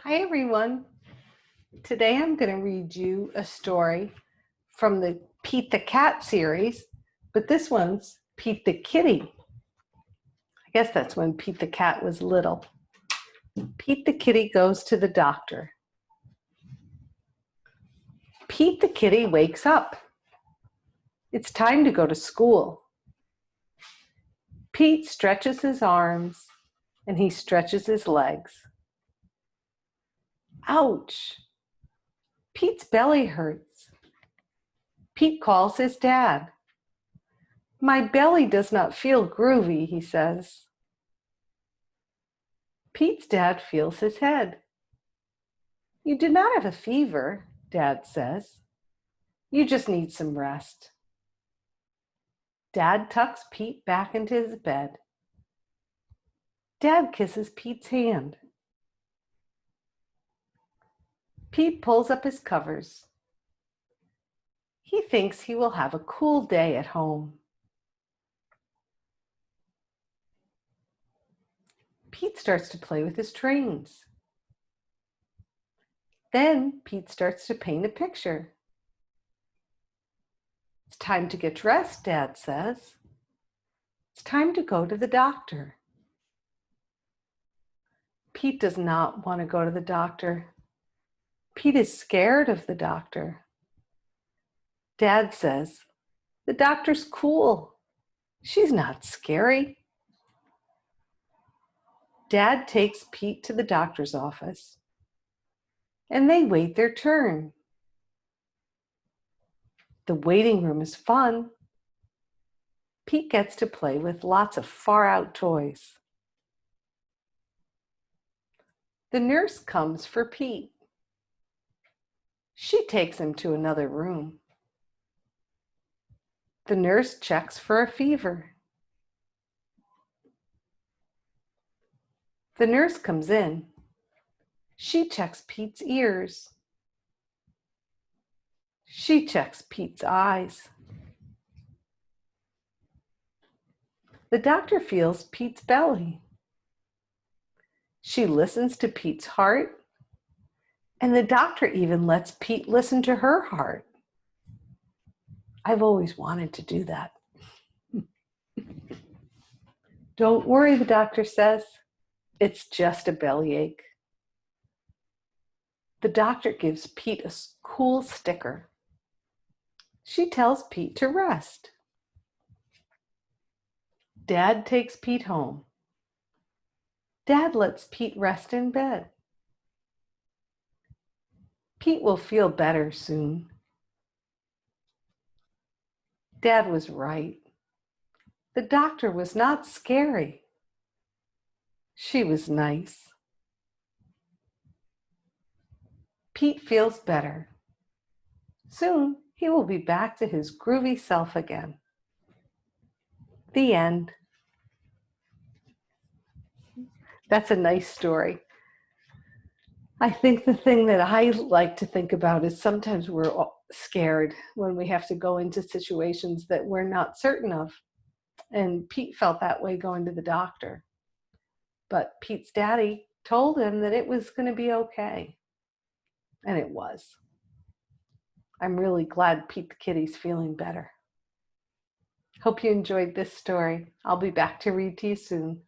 Hi everyone. Today I'm going to read you a story from the Pete the Cat series, but this one's Pete the Kitty. I guess that's when Pete the Cat was little. Pete the Kitty goes to the doctor. Pete the Kitty wakes up. It's time to go to school. Pete stretches his arms and he stretches his legs. Ouch! Pete's belly hurts. Pete calls his dad. My belly does not feel groovy, he says. Pete's dad feels his head. You do not have a fever, Dad says. You just need some rest. Dad tucks Pete back into his bed. Dad kisses Pete's hand. Pete pulls up his covers. He thinks he will have a cool day at home. Pete starts to play with his trains. Then Pete starts to paint a picture. It's time to get dressed, Dad says. It's time to go to the doctor. Pete does not want to go to the doctor. Pete is scared of the doctor. Dad says, the doctor's cool. She's not scary. Dad takes Pete to the doctor's office, and they wait their turn. The waiting room is fun. Pete gets to play with lots of far-out toys. The nurse comes for Pete. She takes him to another room. The nurse checks for a fever. The nurse comes in. She checks Pete's ears. She checks Pete's eyes. The doctor feels Pete's belly. She listens to Pete's heart, and the doctor even lets Pete listen to her heart. I've always wanted to do that. Don't worry, the doctor says. It's just a bellyache. The doctor gives Pete a cool sticker. She tells Pete to rest. Dad takes Pete home. Dad lets Pete rest in bed. Pete will feel better soon. Dad was right. The doctor was not scary. She was nice. Pete feels better. Soon he will be back to his groovy self again. The end. That's a nice story. I think the thing that I like to think about is sometimes we're scared when we have to go into situations that we're not certain of. And Pete felt that way going to the doctor. But Pete's daddy told him that it was going to be okay. And it was. I'm really glad Pete the Kitty's feeling better. Hope you enjoyed this story. I'll be back to read to you soon.